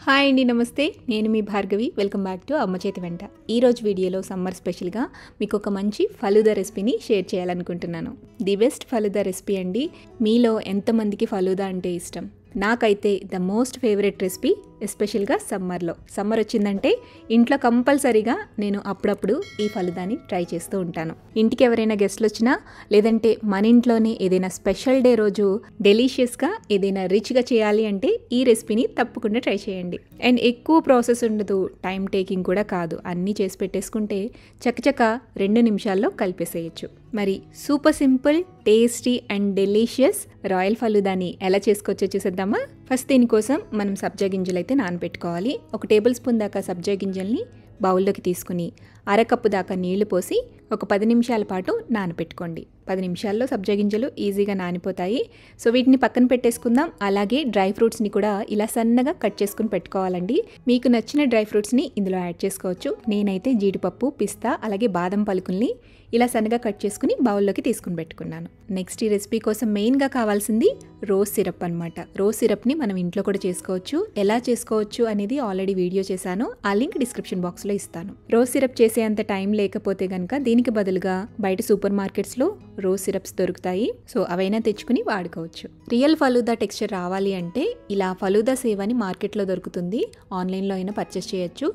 Hi అండి, నమస్తే. నేను మీ భార్గవి. వెల్కమ్ బ్యాక్ టు అమ్మ చేతి వెంట. ఈరోజు వీడియోలో సమ్మర్ స్పెషల్గా మీకు ఒక మంచి ఫలూదా రెసిపీని షేర్ చేయాలనుకుంటున్నాను. ది బెస్ట్ ఫలూదా రెసిపీ అండి. మీలో ఎంతమందికి ఫలూదా అంటే ఇష్టం? నాకైతే ద మోస్ట్ ఫేవరెట్ రెసిపీ, ఎస్పెషల్గా సమ్మర్ వచ్చిందంటే ఇంట్లో కంపల్సరీగా నేను అప్పుడప్పుడు ఈ ఫలూదాని ట్రై చేస్తూ ఉంటాను. ఇంటికి ఎవరైనా గెస్ట్లు వచ్చినా, లేదంటే మన ఇంట్లోనే ఏదైనా స్పెషల్ డే రోజు డెలీషియస్గా ఏదైనా రిచ్గా చేయాలి అంటే ఈ రెసిపీని తప్పకుండా ట్రై చేయండి. అండ్ ఎక్కువ ప్రాసెస్ ఉండదు, టైం టేకింగ్ కూడా కాదు. అన్నీ చేసి పెట్టేసుకుంటే చకచక 2 నిమిషాల్లో కలిపేసేయచ్చు. మరి super simple, tasty and delicious royal ఫలూదాని ఎలా చేసుకోవచ్చో చూసేద్దామా? ఫస్ట్ దీనికోసం మనం సబ్జా గింజలు అయితే నానబెట్టుకోవాలి. 1 టేబుల్ స్పూన్ దాకా సబ్జా గింజల్ని బౌల్లోకి తీసుకుని అరకప్పు దాకా నీళ్లు పోసి ఒక 10 నిమిషాల పాటు నానబెట్టుకోండి. 10 నిమిషాల్లో సబ్జా గింజలు ఈజీగా నానిపోతాయి. సో వీటిని పక్కన పెట్టేసుకుందాం. అలాగే డ్రై ఫ్రూట్స్ని కూడా ఇలా సన్నగా కట్ చేసుకుని పెట్టుకోవాలండి. మీకు నచ్చిన డ్రై ఫ్రూట్స్ని ఇందులో యాడ్ చేసుకోవచ్చు. నేనైతే జీడిపప్పు, పిస్తా అలాగే బాదం పలుకుల్ని ఇలా సన్నగా కట్ చేసుకుని బౌల్లోకి తీసుకుని పెట్టుకున్నాను. నెక్స్ట్ ఈ రెసిపీ కోసం మెయిన్గా కావాల్సింది రోజ్ సిరప్ అనమాట. రోజ్ సిరప్ని మనం ఇంట్లో కూడా చేసుకోవచ్చు. ఎలా చేసుకోవచ్చు అనేది ఆల్రెడీ వీడియో చేశాను. ఆ లింక్ డిస్క్రిప్షన్ బాక్స్లో ఇస్తాను. రోజ్ సిరప్ చేసే అంత టైం లేకపోతే కనుక దీనికి బదులుగా బయట సూపర్ మార్కెట్స్లో రోజ్ సిరప్స్ దొరుకుతాయి. సో అవైనా తెచ్చుకుని వాడుకోవచ్చు. రియల్ ఫలూదా టెక్స్చర్ రావాలి అంటే ఇలా ఫలూదా సేవ్ అని మార్కెట్లో దొరుకుతుంది. ఆన్లైన్లో అయినా పర్చేస్ చేయొచ్చు.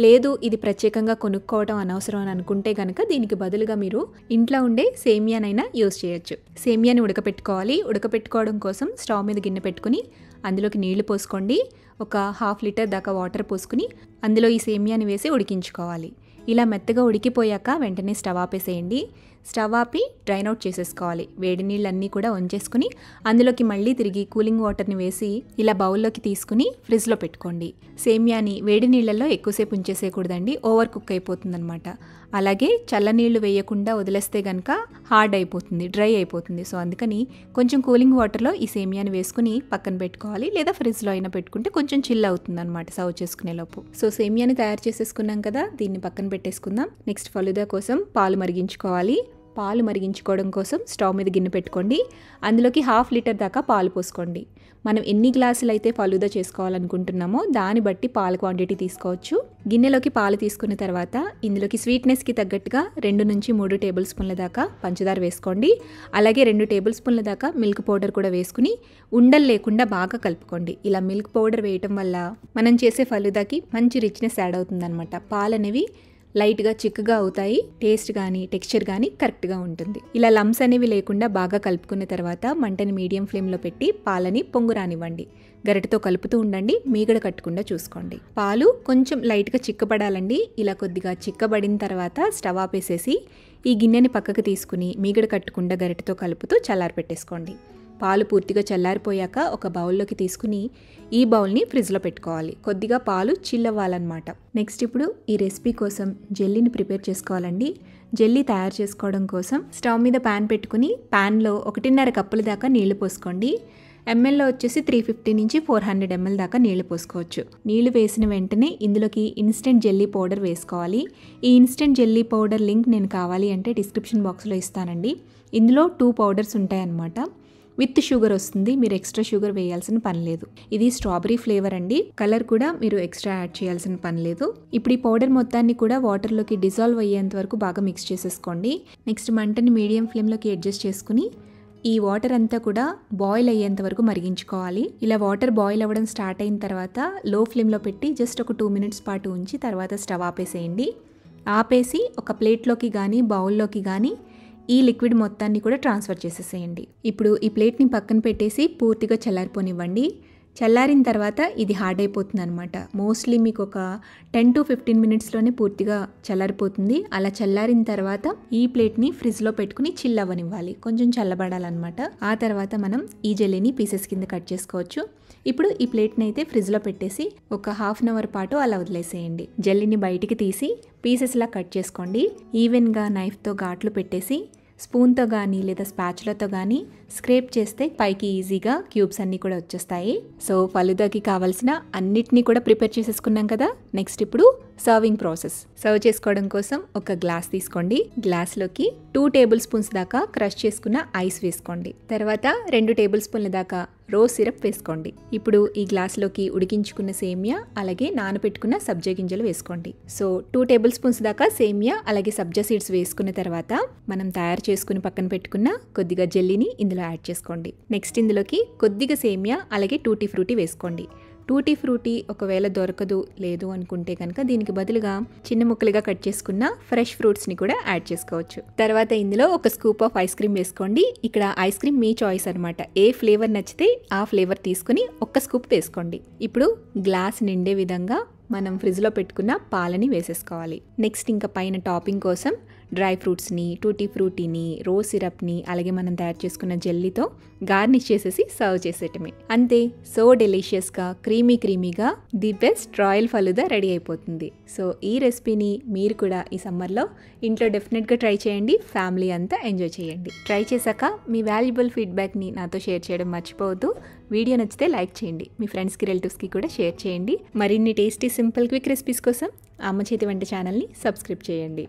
లేదు ఇది ప్రత్యేకంగా కొనుక్కోవడం అనవసరం అని అనుకుంటే కనుక దీనికి బదులుగా మీరు ఇంట్లో ఉండే సేమియానైనా యూజ్ చేయొచ్చు. సేమియాని ఉడకపెట్టుకోవాలి. ఉడకపెట్టుకోవడం కోసం స్టవ్ మీద గిన్నె పెట్టుకుని అందులోకి నీళ్లు పోసుకోండి. ఒక 1/2 లీటర్ దాకా వాటర్ పోసుకుని అందులో ఈ సేమియాని వేసి ఉడికించుకోవాలి. ఇలా మెత్తగా ఉడికిపోయాక వెంటనే స్టవ్ ఆపేసేయండి. స్టవ్ ఆపి డ్రైన్ అవుట్ చేసేసుకోవాలి. వేడి నీళ్ళన్నీ కూడా వంచేసుకుని అందులోకి మళ్ళీ తిరిగి కూలింగ్ వాటర్ని వేసి ఇలా బౌల్లోకి తీసుకుని ఫ్రిడ్జ్లో పెట్టుకోండి. సేమియాని వేడి నీళ్ళల్లో ఎక్కువసేపు ఉంచేసేయకూడదండి, ఓవర్ కుక్ అయిపోతుందన్నమాట. అలాగే చల్లనీళ్ళు వేయకుండా వదిలేస్తే కనుక హార్డ్ అయిపోతుంది, డ్రై అయిపోతుంది. సో అందుకని కొంచెం కూలింగ్ వాటర్లో ఈ సేమియాని వేసుకుని పక్కన పెట్టుకోవాలి. లేదా ఫ్రిడ్జ్లో అయినా పెట్టుకుంటే కొంచెం చిల్ అవుతుంది అనమాట సర్వ్ చేసుకునే లోపు. సో సేమియాని తయారు చేసేసుకున్నాం కదా, దీన్ని పక్కన పెట్టేసుకుందాం. నెక్స్ట్ ఫలూదా కోసం పాలు మరిగించుకోవాలి. పాలు మరిగించుకోవడం కోసం స్టవ్ మీద గిన్నె పెట్టుకోండి. అందులోకి 1/2 లీటర్ దాకా పాలు పోసుకోండి. మనం ఎన్ని గ్లాసులు అయితే ఫలూదా చేసుకోవాలనుకుంటున్నామో దాన్ని బట్టి పాల క్వాంటిటీ తీసుకోవచ్చు. గిన్నెలోకి పాలు తీసుకున్న తర్వాత ఇందులోకి స్వీట్నెస్కి తగ్గట్టుగా 2 నుంచి 3 టేబుల్ స్పూన్ల దాకా పంచదార వేసుకోండి. అలాగే 2 టేబుల్ స్పూన్ల దాకా మిల్క్ పౌడర్ కూడా వేసుకుని ఉండలు లేకుండా బాగా కలుపుకోండి. ఇలా మిల్క్ పౌడర్ వేయటం వల్ల మనం చేసే ఫలూదాకి మంచి రిచ్నెస్ యాడ్ అవుతుందన్నమాట. పాలు అనేవి లైట్గా చిక్కగా అవుతాయి. టేస్ట్ కానీ టెక్స్చర్ కానీ కరెక్ట్గా ఉంటుంది. ఇలా లమ్స్ అనేవి లేకుండా బాగా కలుపుకున్న తర్వాత మంటని మీడియం ఫ్లేమ్లో పెట్టి పాలని పొంగు రానివ్వండి. గరిటతో కలుపుతూ ఉండండి, మీగడ కట్టకుండా చూసుకోండి. పాలు కొంచెం లైట్గా చిక్కబడాలండి. ఇలా కొద్దిగా చిక్కబడిన తర్వాత స్టవ్ ఆపేసేసి ఈ గిన్నెని పక్కకు తీసుకుని మీగడ కట్టకుండా గరిటతో కలుపుతూ చల్లారి పెట్టేసుకోండి. పాలు పూర్తిగా చల్లారిపోయాక ఒక బౌల్లోకి తీసుకుని ఈ బౌల్ని ఫ్రిడ్జ్లో పెట్టుకోవాలి. కొద్దిగా పాలు చిల్లవ్వాలన్నమాట. నెక్స్ట్ ఇప్పుడు ఈ రెసిపీ కోసం జెల్లీని ప్రిపేర్ చేసుకోవాలండి. జెల్లీ తయారు చేసుకోవడం కోసం స్టవ్ మీద ప్యాన్ పెట్టుకుని ప్యాన్లో 1.5 కప్పుల దాకా నీళ్లు పోసుకోండి. ఎంఎల్లో వచ్చేసి 350 నుంచి 400 ml దాకా నీళ్లు పోసుకోవచ్చు. నీళ్లు వేసిన వెంటనే ఇందులోకి ఇన్స్టెంట్ జెల్లీ పౌడర్ వేసుకోవాలి. ఈ ఇన్స్టెంట్ జెల్లీ పౌడర్ లింక్ నేను కావాలి అంటే డిస్క్రిప్షన్ బాక్స్లో ఇస్తానండి. ఇందులో 2 పౌడర్స్ ఉంటాయన్నమాట. విత్ షుగర్ వస్తుంది, మీరు ఎక్స్ట్రా షుగర్ వేయాల్సిన పని లేదు. ఇది స్ట్రాబెరీ ఫ్లేవర్ అండి. కలర్ కూడా మీరు ఎక్స్ట్రా యాడ్ చేయాల్సిన పని లేదు. ఇప్పుడు ఈ పౌడర్ మొత్తాన్ని కూడా వాటర్లోకి డిజాల్వ్ అయ్యేంత వరకు బాగా మిక్స్ చేసేసుకోండి. నెక్స్ట్ మంటని మీడియం ఫ్లేమ్లోకి అడ్జస్ట్ చేసుకుని ఈ వాటర్ అంతా కూడా బాయిల్ అయ్యేంత వరకు మరిగించుకోవాలి. ఇలా వాటర్ బాయిల్ అవ్వడం స్టార్ట్ అయిన తర్వాత లో ఫ్లేమ్లో పెట్టి జస్ట్ ఒక 2 మినిట్స్ పాటు ఉంచి తర్వాత స్టవ్ ఆపేసేయండి. ఆపేసి ఒక ప్లేట్లోకి కానీ బౌల్లోకి కానీ ఈ లిక్విడ్ మొత్తాన్ని కూడా ట్రాన్స్ఫర్ చేసేసేయండి. ఇప్పుడు ఈ ప్లేట్ని పక్కన పెట్టేసి పూర్తిగా చల్లారిపోనివ్వండి. చల్లారిన తర్వాత ఇది హార్డ్ అయిపోతుంది అనమాట. మోస్ట్లీ మీకు ఒక 10 to 15 మినిట్స్లోనే పూర్తిగా చల్లారిపోతుంది. అలా చల్లారిన తర్వాత ఈ ప్లేట్ని ఫ్రిడ్జ్లో పెట్టుకుని చిల్ అవ్వనివ్వాలి, కొంచెం చల్లబడాలన్నమాట. ఆ తర్వాత మనం ఈ జెల్లీని పీసెస్ కింద కట్ చేసుకోవచ్చు. ఇప్పుడు ఈ ప్లేట్ని అయితే ఫ్రిడ్జ్లో పెట్టేసి ఒక 1/2 అవర్ పాటు అలా వదిలేసేయండి. జెల్లీని బయటికి తీసి పీసెస్లా కట్ చేసుకోండి. ఈవెన్గా నైఫ్తో ఘాట్లు పెట్టేసి స్పూన్తో కానీ లేదా స్పాచులతో కానీ స్క్రేప్ చేస్తే పైకి ఈజీగా క్యూబ్స్ అన్నీ కూడా వచ్చేస్తాయి. సో ఫలూదాకి కావాల్సిన అన్నిటినీ కూడా ప్రిపేర్ చేసేసుకున్నాం కదా. నెక్స్ట్ ఇప్పుడు సర్వింగ్ ప్రాసెస్. సర్వ్ చేసుకోవడం కోసం ఒక గ్లాస్ తీసుకోండి. గ్లాస్లోకి 2 టేబుల్ స్పూన్స్ దాకా క్రష్ చేసుకున్న ఐస్ వేసుకోండి. తర్వాత 2 టేబుల్ స్పూన్ల దాకా రోజ్ సిరప్ వేసుకోండి. ఇప్పుడు ఈ గ్లాస్లోకి ఉడికించుకున్న సేమియా అలాగే నానబెట్టుకున్న సబ్జా గింజలు వేసుకోండి. సో 2 టేబుల్ స్పూన్స్ దాకా సేమియా అలాగే సబ్జా సీడ్స్ వేసుకున్న తర్వాత మనం తయారు చేసుకుని పక్కన పెట్టుకున్న కొద్దిగా జెల్లీని ఇందులో యాడ్ చేసుకోండి. నెక్స్ట్ ఇందులోకి కొద్దిగా సేమియా అలాగే టూటీ ఫ్రూటీ వేసుకోండి. టూటీ ఫ్రూటీ ఒకవేళ దొరకదు లేదు అనుకుంటే కనుక దీనికి బదులుగా చిన్న ముక్కలుగా కట్ చేసుకున్న ఫ్రెష్ ఫ్రూట్స్ని కూడా యాడ్ చేసుకోవచ్చు. తర్వాత ఇందులో ఒక స్కూప్ ఆఫ్ ఐస్ క్రీమ్ వేసుకోండి. ఇక్కడ ఐస్ క్రీమ్ మీ చాయిస్ అనమాట. ఏ ఫ్లేవర్ నచ్చితే ఆ ఫ్లేవర్ తీసుకుని ఒక్క స్కూప్ వేసుకోండి. ఇప్పుడు గ్లాస్ నిండే విధంగా మనం ఫ్రిడ్జ్లో పెట్టుకున్న పాలని వేసేసుకోవాలి. నెక్స్ట్ ఇంకా పైన టాపింగ్ కోసం డ్రై ఫ్రూట్స్ని, టూటీ ఫ్రూటీని, రోజ్ సిరప్ని అలాగే మనం తయారు చేసుకున్న జెల్లీతో గార్నిష్ చేసేసి సర్వ్ చేసేయటమే. అంతే, సో డెలిషియస్గా క్రీమీగా the best royal falooda ready అయిపోతుంది. సో ఈ రెసిపీని మీరు కూడా ఈ సమ్మర్లో ఇంట్లో డెఫినెట్గా ట్రై చేయండి. ఫ్యామిలీ అంతా ఎంజాయ్ చేయండి. ట్రై చేశాక మీ వాల్యుబుల్ ఫీడ్బ్యాక్ని నాతో షేర్ చేయడం మర్చిపోవద్దు. వీడియో నచ్చితే లైక్ చేయండి. మీ ఫ్రెండ్స్కి రిలేటివ్స్కి కూడా షేర్ చేయండి. మరిన్ని టేస్టీ సింపుల్ క్విక్ రెసిపీస్ కోసం అమ్మ చేతి వంట ఛానల్ని సబ్స్క్రైబ్ చేయండి.